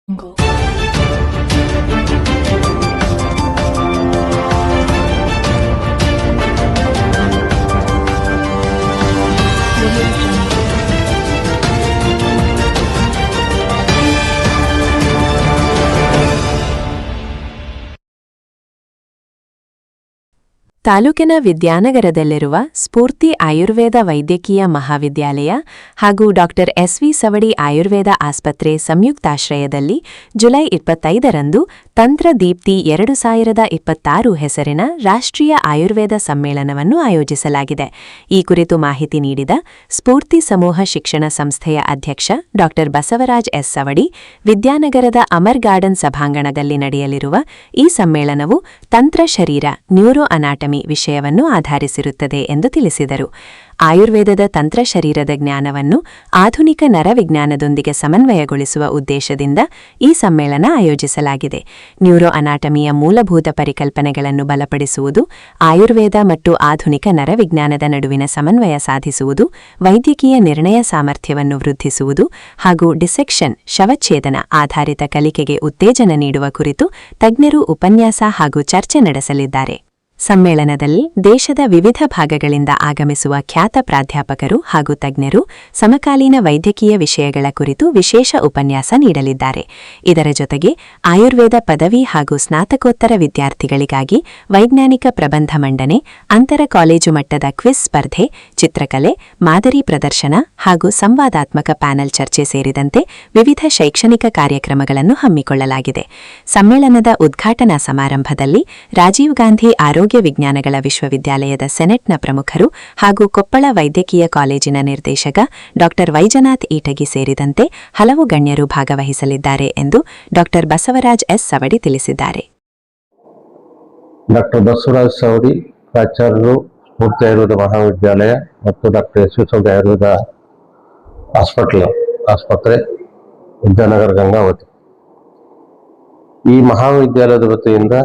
Jungle. ತಾಲೂಕಿನ ವಿದ್ಯಾನಗರದಲ್ಲಿರುವ ಸ್ಫೂರ್ತಿ ಆಯುರ್ವೇದ ವೈದ್ಯಕೀಯ ಮಹಾವಿದ್ಯಾಲಯ ಹಾಗೂ ಡಾ ಎಸ್.ವಿ. ಸವಡಿ ಆಯುರ್ವೇದ ಆಸ್ಪತ್ರೆ ಸಂಯುಕ್ತಾಶ್ರಯದಲ್ಲಿ ಜುಲೈ 25ರಂದು ತಂತ್ರದೀಪ್ತಿ 2026 ಹೆಸರಿನ ರಾಷ್ಟ್ರೀಯ ಆಯುರ್ವೇದ ಸಮ್ಮೇಳನವನ್ನು ಆಯೋಜಿಸಲಾಗಿದೆ. ಈ ಕುರಿತು ಮಾಹಿತಿ ನೀಡಿದ ಸ್ಫೂರ್ತಿ ಸಮೂಹ ಶಿಕ್ಷಣ ಸಂಸ್ಥೆಯ ಅಧ್ಯಕ್ಷ ಡಾ ಬಸವರಾಜ್ ಎಸ್. ಸವಡಿ, ವಿದ್ಯಾನಗರದ ಅಮರ್ ಗಾರ್ಡನ್ ಸಭಾಂಗಣದಲ್ಲಿ ನಡೆಯಲಿರುವ ಈ ಸಮ್ಮೇಳನವು ತಂತ್ರ ಶರೀರ ನ್ಯೂರೋ ಅನಾಟಮಿ ವಿಷಯವನ್ನು ಆಧರಿಸಿರುತ್ತದೆ ಎಂದು ತಿಳಿಸಿದರು. ಆಯುರ್ವೇದದ ತಂತ್ರ ಶರೀರದ ಜ್ಞಾನವನ್ನು ಆಧುನಿಕ ನರವಿಜ್ಞಾನದೊಂದಿಗೆ ಸಮನ್ವಯಗೊಳಿಸುವ ಉದ್ದೇಶದಿಂದ ಈ ಸಮ್ಮೇಳನ ಆಯೋಜಿಸಲಾಗಿದೆ. ನ್ಯೂರೋ ಅನಾಟಮಿಯ ಮೂಲಭೂತ ಪರಿಕಲ್ಪನೆಗಳನ್ನು ಬಲಪಡಿಸುವುದು, ಆಯುರ್ವೇದ ಮತ್ತು ಆಧುನಿಕ ನರವಿಜ್ಞಾನದ ನಡುವಿನ ಸಮನ್ವಯ ಸಾಧಿಸುವುದು, ವೈದ್ಯಕೀಯ ನಿರ್ಣಯ ಸಾಮರ್ಥ್ಯವನ್ನು ವೃದ್ಧಿಸುವುದು ಹಾಗೂ ಡಿಸೆಕ್ಷನ್ ಶವಚ್ಛೇದನ ಆಧಾರಿತ ಕಲಿಕೆಗೆ ಉತ್ತೇಜನ ನೀಡುವ ಕುರಿತು ತಜ್ಞರು ಉಪನ್ಯಾಸ ಹಾಗೂ ಚರ್ಚೆ ನಡೆಸಲಿದ್ದಾರೆ. ಸಮ್ಮೇಳನದಲ್ಲಿ ದೇಶದ ವಿವಿಧ ಭಾಗಗಳಿಂದ ಆಗಮಿಸುವ ಖ್ಯಾತ ಪ್ರಾಧ್ಯಾಪಕರು ಹಾಗೂ ತಜ್ಞರು ಸಮಕಾಲೀನ ವೈದ್ಯಕೀಯ ವಿಷಯಗಳ ಕುರಿತು ವಿಶೇಷ ಉಪನ್ಯಾಸ ನೀಡಲಿದ್ದಾರೆ. ಇದರ ಜೊತೆಗೆ ಆಯುರ್ವೇದ ಪದವಿ ಹಾಗೂ ಸ್ನಾತಕೋತ್ತರ ವಿದ್ಯಾರ್ಥಿಗಳಿಗಾಗಿ ವೈಜ್ಞಾನಿಕ ಪ್ರಬಂಧ ಮಂಡನೆ, ಅಂತರ ಕಾಲೇಜು ಮಟ್ಟದ ಕ್ವಿಜ್ ಸ್ಪರ್ಧೆ, ಚಿತ್ರಕಲೆ, ಮಾದರಿ ಪ್ರದರ್ಶನ ಹಾಗೂ ಸಂವಾದಾತ್ಮಕ ಪ್ಯಾನೆಲ್ ಚರ್ಚೆ ಸೇರಿದಂತೆ ವಿವಿಧ ಶೈಕ್ಷಣಿಕ ಕಾರ್ಯಕ್ರಮಗಳನ್ನು ಹಮ್ಮಿಕೊಳ್ಳಲಾಗಿದೆ. ಸಮ್ಮೇಳನದ ಉದ್ಘಾಟನಾ ಸಮಾರಂಭದಲ್ಲಿ ರಾಜೀವ್ ಗಾಂಧಿ ಆರೋಗ್ಯ ವಿಜ್ಞಾನಗಳ ವಿಶ್ವವಿದ್ಯಾಲಯದ ಸೆನೆಟ್ನ ಪ್ರಮುಖರು ಹಾಗೂ ಕೊಪ್ಪಳ ವೈದ್ಯಕೀಯ ಕಾಲೇಜಿನ ನಿರ್ದೇಶಕ ಡಾ ವೈಜನಾಥ್ ಈಟಗಿ ಸೇರಿದಂತೆ ಹಲವು ಗಣ್ಯರು ಭಾಗವಹಿಸಲಿದ್ದಾರೆ ಎಂದು ಡಾ ಬಸವರಾಜ್ ಎಸ್. ಸವಡಿ ತಿಳಿಸಿದ್ದಾರೆ. ಡಾ ಬಸವರಾಜ್ ಸವಡಿ, ಪ್ರಾಚಾರ್ಯರು, ಸ್ಫೂರ್ತಿ ಆಯುರ್ವೇದ ಮಹಾವಿದ್ಯಾಲಯ ಮತ್ತು ಡಾ ಎಸ್.ವಿ. ಸವಡಿ ಆಯುರ್ವೇದ ಆಸ್ಪತ್ರೆ, ವಿದ್ಯಾನಗರ, ಗಂಗಾವತಿ. ಈ ಮಹಾವಿದ್ಯಾಲಯದ ವತಿಯಿಂದ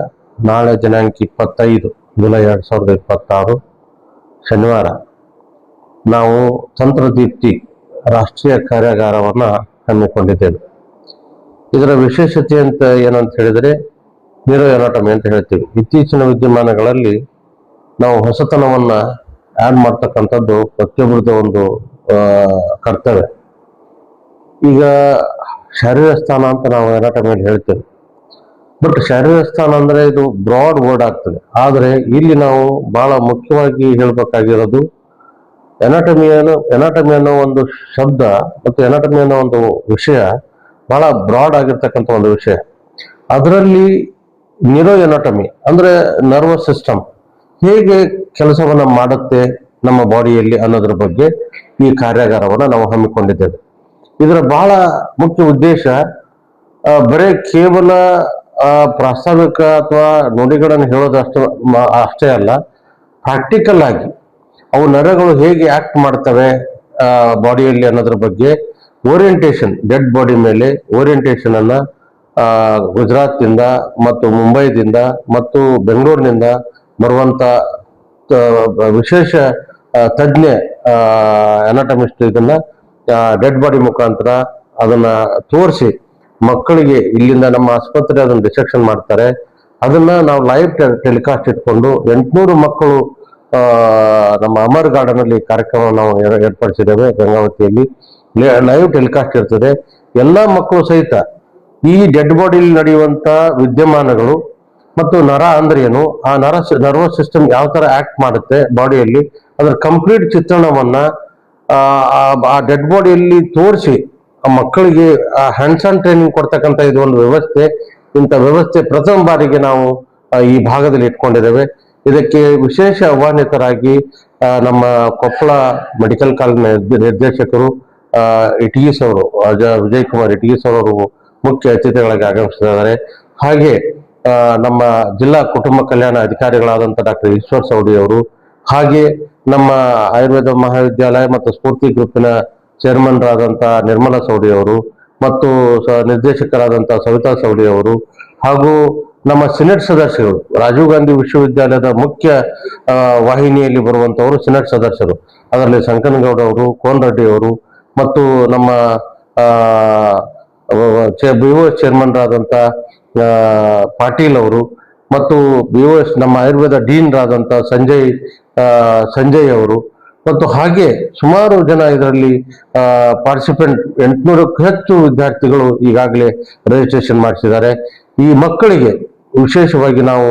ನಾಳೆ ದಿನಾಂಕ 25 ಜುಲೈ 2026 ಶನಿವಾರ ನಾವು ತಂತ್ರದೀಪ್ತಿ ರಾಷ್ಟ್ರೀಯ ಕಾರ್ಯಾಗಾರವನ್ನು ಹಮ್ಮಿಕೊಂಡಿದ್ದೇವೆ. ಇದರ ವಿಶೇಷತೆ ಅಂತ ಏನಂತ ಹೇಳಿದರೆ ನ್ಯೂರೋ ಅನಾಟಮಿ ಅಂತ ಹೇಳ್ತೀವಿ. ಇತ್ತೀಚಿನ ವಿದ್ಯಮಾನಗಳಲ್ಲಿ ನಾವು ಹೊಸತನವನ್ನು ಆ್ಯಡ್ ಮಾಡ್ತಕ್ಕಂಥದ್ದು ಪ್ರತಿಯೊಬ್ಬರದ ಒಂದು ಕರ್ತವ್ಯ. ಈಗ ಶರೀರ ಸ್ಥಾನ ಅಂತ ನಾವು ಅನಾಟಮಿಯಲ್ಲಿ ಹೇಳ್ತೇವೆ. ಬಟ್ ಶರೀರ ಸ್ಥಾನ ಅಂದ್ರೆ ಇದು ಬ್ರಾಡ್ ವರ್ಡ್ ಆಗ್ತದೆ. ಆದರೆ ಇಲ್ಲಿ ನಾವು ಬಹಳ ಮುಖ್ಯವಾಗಿ ಹೇಳಬೇಕಾಗಿರೋದು ಎನಾಟಮಿ ಅನ್ನೋ ಒಂದು ಶಬ್ದ ಮತ್ತು ಎನಾಟಮಿ ಅನ್ನೋ ಒಂದು ವಿಷಯ ಬಹಳ ಬ್ರಾಡ್ ಆಗಿರ್ತಕ್ಕಂಥ ಒಂದು ವಿಷಯ. ಅದರಲ್ಲಿ ನ್ಯೂರೋ ಎನಾಟಮಿ ಅಂದ್ರೆ ನರ್ವಸ್ ಸಿಸ್ಟಮ್ ಹೇಗೆ ಕೆಲಸವನ್ನ ಮಾಡುತ್ತೆ ನಮ್ಮ ಬಾಡಿಯಲ್ಲಿ ಅನ್ನೋದ್ರ ಬಗ್ಗೆ ಈ ಕಾರ್ಯಾಗಾರವನ್ನು ನಾವು ಹಮ್ಮಿಕೊಂಡಿದ್ದೇವೆ. ಇದರ ಬಹಳ ಮುಖ್ಯ ಉದ್ದೇಶ ಬರೇ ಕೇವಲ ಪ್ರಾಸ್ತಾವಿಕ ಅಥವಾ ನುಡಿಗಳನ್ನು ಹೇಳೋದು ಅಷ್ಟೇ ಅಲ್ಲ, ಪ್ರಾಕ್ಟಿಕಲ್ ಆಗಿ ಅವು ನರಗಳು ಹೇಗೆ ಆಕ್ಟ್ ಮಾಡ್ತವೆ ಬಾಡಿಯಲ್ಲಿ ಅನ್ನೋದ್ರ ಬಗ್ಗೆ ಓರಿಯಂಟೇಷನ್, ಡೆಡ್ ಬಾಡಿ ಮೇಲೆ ಓರಿಯಂಟೇಷನ್ ಅನ್ನ ಗುಜರಾತ್ನಿಂದ ಮತ್ತು ಮುಂಬೈದಿಂದ ಮತ್ತು ಬೆಂಗಳೂರಿನಿಂದ ಬರುವಂತ ವಿಶೇಷ ತಜ್ಞ ಅನಾಟಮಿಸ್ಟ್ ಇದನ್ನ ಡೆಡ್ ಬಾಡಿ ಮುಖಾಂತರ ಅದನ್ನ ತೋರಿಸಿ ಮಕ್ಕಳಿಗೆ ಇಲ್ಲಿಂದ ನಮ್ಮ ಆಸ್ಪತ್ರೆ ಅದನ್ನು ಡಿಸೆಕ್ಷನ್ ಮಾಡ್ತಾರೆ. ಅದನ್ನ ನಾವು ಲೈವ್ ಟೆಲಿಕಾಸ್ಟ್ ಇಟ್ಕೊಂಡು 800 ಮಕ್ಕಳು ನಮ್ಮ ಅಮರ್ ಗಾರ್ಡನ್ ಅಲ್ಲಿ ಕಾರ್ಯಕ್ರಮ ನಾವು ಏರ್ಪಡಿಸಿದ್ದೇವೆ. ಗಂಗಾವತಿಯಲ್ಲಿ ಲೈವ್ ಟೆಲಿಕಾಸ್ಟ್ ಇರ್ತದೆ. ಎಲ್ಲಾ ಮಕ್ಕಳು ಸಹಿತ ಈ ಡೆಡ್ ಬಾಡಿಲಿ ನಡೆಯುವಂತ ವಿದ್ಯಮಾನಗಳು ಮತ್ತು ನರ ಅಂದ್ರೆ ಏನು, ಆ ನರ್ವಸ್ ಸಿಸ್ಟಮ್ ಯಾವ ತರ ಆಕ್ಟ್ ಮಾಡುತ್ತೆ ಬಾಡಿಯಲ್ಲಿ, ಅದರ ಕಂಪ್ಲೀಟ್ ಚಿತ್ರಣವನ್ನ ಆ ಡೆಡ್ ಬಾಡಿಯಲ್ಲಿ ತೋರಿಸಿ ಆ ಮಕ್ಕಳಿಗೆ ಹ್ಯಾಂಡ್ಸ್ ಆನ್ ಟ್ರೈನಿಂಗ್ ಕೊಡ್ತಕ್ಕಂಥ ಇದು ಒಂದು ವ್ಯವಸ್ಥೆ. ಇಂಥ ವ್ಯವಸ್ಥೆ ಪ್ರಥಮ ಬಾರಿಗೆ ನಾವು ಈ ಭಾಗದಲ್ಲಿ ಇಟ್ಕೊಂಡಿದ್ದೇವೆ. ಇದಕ್ಕೆ ವಿಶೇಷ ಆಹ್ವಾನಿತರಾಗಿ ನಮ್ಮ ಕೊಪ್ಪಳ ಮೆಡಿಕಲ್ ಕಾಲೇಜಿನ ನಿರ್ದೇಶಕರು ಇಟಗೀಸ್ ಅವರು, ವಿಜಯ್ ಕುಮಾರ್ ಇಟಗೀಸ್ ಅವರು ಮುಖ್ಯ ಅತಿಥಿಗಳಾಗಿ ಆಗಮಿಸಿದ್ದಾರೆ. ಹಾಗೆ ನಮ್ಮ ಜಿಲ್ಲಾ ಕುಟುಂಬ ಕಲ್ಯಾಣ ಅಧಿಕಾರಿಗಳಾದಂಥ ಡಾ ಈಶ್ವರ್ ಸವಡಿ ಅವರು, ಹಾಗೆ ನಮ್ಮ ಆಯುರ್ವೇದ ಮಹಾವಿದ್ಯಾಲಯ ಮತ್ತು ಸ್ಫೂರ್ತಿ ಗ್ರೂಪಿನ ಚೇರ್ಮನ್ರಾದಂತಹ ನಿರ್ಮಲಾ ಸವಡಿ ಅವರು ಮತ್ತು ನಿರ್ದೇಶಕರಾದಂತಹ ಸವಿತಾ ಸವಡಿ ಅವರು, ಹಾಗೂ ನಮ್ಮ ಸಿನೆಟ್ ಸದಸ್ಯರು, ರಾಜೀವ್ ಗಾಂಧಿ ವಿಶ್ವವಿದ್ಯಾಲಯದ ಮುಖ್ಯ ವಾಹಿನಿಯಲ್ಲಿ ಬರುವಂತವರು ಸಿನೆಟ್ ಸದಸ್ಯರು, ಅದರಲ್ಲಿ ಸಂಕನಗೌಡ ಅವರು, ಕೋನ್ ರೆಡ್ಡಿ ಅವರು ಮತ್ತು ನಮ್ಮ BOS ಚೇರ್ಮನ್ರಾದಂಥ ಪಾಟೀಲ್ ಅವರು ಮತ್ತು BOS ನಮ್ಮ ಆಯುರ್ವೇದ ಡೀನ್ರಾದಂಥ ಸಂಜಯ್ ಅವರು ಮತ್ತು ಹಾಗೆ ಸುಮಾರು ಜನ ಇದರಲ್ಲಿ ಪಾರ್ಟಿಸಿಪೆಂಟ್ 800ಕ್ಕೂ ಹೆಚ್ಚು ವಿದ್ಯಾರ್ಥಿಗಳು ಈಗಾಗಲೇ ರಿಜಿಸ್ಟ್ರೇಷನ್ ಮಾಡಿಸಿದ್ದಾರೆ. ಈ ಮಕ್ಕಳಿಗೆ ವಿಶೇಷವಾಗಿ ನಾವು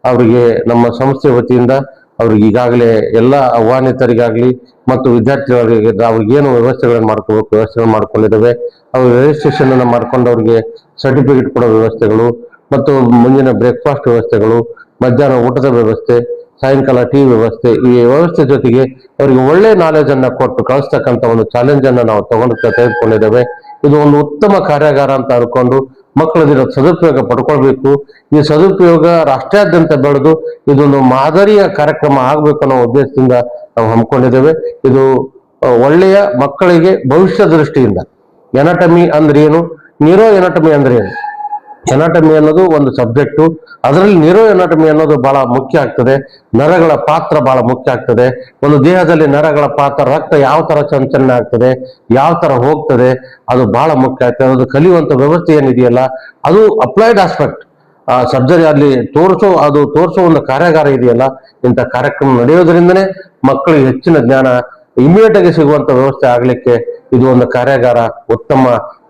ಅವರಿಗೆ ನಮ್ಮ ಸಂಸ್ಥೆ ವತಿಯಿಂದ ಅವ್ರಿಗೆ ಈಗಾಗಲೇ ಎಲ್ಲ ಆಹ್ವಾನಿತರಿಗಾಗ್ಲಿ ಮತ್ತು ವಿದ್ಯಾರ್ಥಿಗಳಿಗೆ ಅವ್ರಿಗೇನು ವ್ಯವಸ್ಥೆಗಳನ್ನು ಮಾಡ್ಕೋಬೇಕು ವ್ಯವಸ್ಥೆಗಳು ಮಾಡ್ಕೊಂಡಿದ್ದೇವೆ. ಅವ್ರ ರಿಜಿಸ್ಟ್ರೇಷನ್ ಅನ್ನು ಮಾಡ್ಕೊಂಡು ಅವ್ರಿಗೆ ಸರ್ಟಿಫಿಕೇಟ್ ಕೊಡೋ ವ್ಯವಸ್ಥೆಗಳು ಮತ್ತು ಮುಂದಿನ ಬ್ರೇಕ್ಫಾಸ್ಟ್ ವ್ಯವಸ್ಥೆಗಳು, ಮಧ್ಯಾಹ್ನ ಊಟದ ವ್ಯವಸ್ಥೆ, ಸಾಯಂಕಾಲ ಟೀ ವ್ಯವಸ್ಥೆ, ಈ ವ್ಯವಸ್ಥೆ ಜೊತೆಗೆ ಅವರಿಗೆ ಒಳ್ಳೆ ನಾಲೆಜ್ ಅನ್ನ ಕೊಟ್ಟು ಕಳಿಸ್ತಕ್ಕಂಥ ಒಂದು ಚಾಲೆಂಜ್ ಅನ್ನ ನಾವು ತೆಗೆದುಕೊಂಡಿದ್ದೇವೆ. ಇದು ಒಂದು ಉತ್ತಮ ಕಾರ್ಯಾಗಾರ ಅಂತ ಅನ್ಕೊಂಡು ಮಕ್ಕಳು ಇದರ ಸದುಪಯೋಗ ಪಡ್ಕೊಳ್ಬೇಕು. ಈ ಸದುಪಯೋಗ ರಾಷ್ಟ್ರಾದ್ಯಂತ ಬೆಳೆದು ಇದೊಂದು ಮಾದರಿಯ ಕಾರ್ಯಕ್ರಮ ಆಗ್ಬೇಕು ಅನ್ನೋ ಉದ್ದೇಶದಿಂದ ನಾವು ಹಮ್ಮಿಕೊಂಡಿದ್ದೇವೆ. ಇದು ಒಳ್ಳೆಯ ಮಕ್ಕಳಿಗೆ ಭವಿಷ್ಯ ದೃಷ್ಟಿಯಿಂದ ಎನಾಟಮಿ ಅಂದ್ರೆ ಏನು, ನ್ಯೂರೋ ಎನಾಟಮಿ ಅಂದ್ರೆ ಏನು, ಎನಾಟಮಿ ಅನ್ನೋದು ಒಂದು ಸಬ್ಜೆಕ್ಟು, ಅದರಲ್ಲಿ ನ್ಯೂರೋ ಎನಾಟಮಿ ಅನ್ನೋದು ಬಹಳ ಮುಖ್ಯ ಆಗ್ತದೆ. ನರಗಳ ಪಾತ್ರ ಬಹಳ ಮುಖ್ಯ ಆಗ್ತದೆ. ಒಂದು ದೇಹದಲ್ಲಿ ನರಗಳ ಪಾತ್ರ, ರಕ್ತ ಯಾವ ತರ ಸಂಚಲನೆ ಆಗ್ತದೆ, ಯಾವ ತರ ಹೋಗ್ತದೆ, ಅದು ಬಹಳ ಮುಖ್ಯ ಆಗ್ತದೆ. ಅದು ಕಲಿಯುವಂತ ವ್ಯವಸ್ಥೆ ಏನಿದೆಯಲ್ಲ ಅದು ಅಪ್ಲೈಡ್ ಆಸ್ಪೆಕ್ಟ್. ಸರ್ಜರಿ ಅಲ್ಲಿ ತೋರಿಸೋ ಒಂದು ಕಾರ್ಯಾಗಾರ ಇದೆಯಲ್ಲ, ಇಂಥ ಕಾರ್ಯಕ್ರಮ ನಡೆಯೋದ್ರಿಂದನೇ ಮಕ್ಕಳಿಗೆ ಹೆಚ್ಚಿನ ಜ್ಞಾನ ಇಮಿಡಿಯೇಟ್ ಆಗಿ ಸಿಗುವಂತ ವ್ಯವಸ್ಥೆ ಆಗ್ಲಿಕ್ಕೆ ಇದು ಒಂದು ಕಾರ್ಯಾಗಾರ ಉತ್ತಮ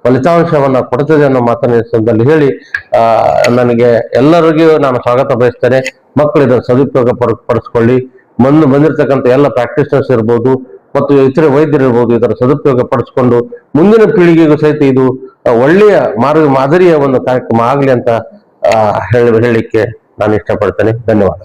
ಫಲಿತಾಂಶವನ್ನ ಕೊಡ್ತದೆ ಅನ್ನೋ ಮಾತನ್ನ ಸಂದರ್ಭದಲ್ಲಿ ಹೇಳಿ ನನಗೆ ಎಲ್ಲರಿಗೂ ನಾನು ಸ್ವಾಗತ ಬಯಸ್ತೇನೆ. ಮಕ್ಕಳು ಇದರ ಸದುಪಯೋಗ ಪಡಿಸ್ಕೊಳ್ಳಿ. ಬಂದಿರತಕ್ಕಂಥ ಎಲ್ಲ ಪ್ರಾಕ್ಟೀಷನರ್ಸ್ ಇರ್ಬೋದು ಮತ್ತು ಇತರೆ ವೈದ್ಯರು ಇರ್ಬೋದು, ಇದರ ಸದುಪಯೋಗ ಪಡಿಸ್ಕೊಂಡು ಮುಂದಿನ ಪೀಳಿಗೆಗೂ ಸಹಿತ ಇದು ಒಳ್ಳೆಯ ಮಾದರಿಯ ಒಂದು ಕಾರ್ಯಕ್ರಮ ಆಗ್ಲಿ ಅಂತ ಹೇಳಲಿಕ್ಕೆ ನಾನು ಇಷ್ಟಪಡ್ತೇನೆ. ಧನ್ಯವಾದ.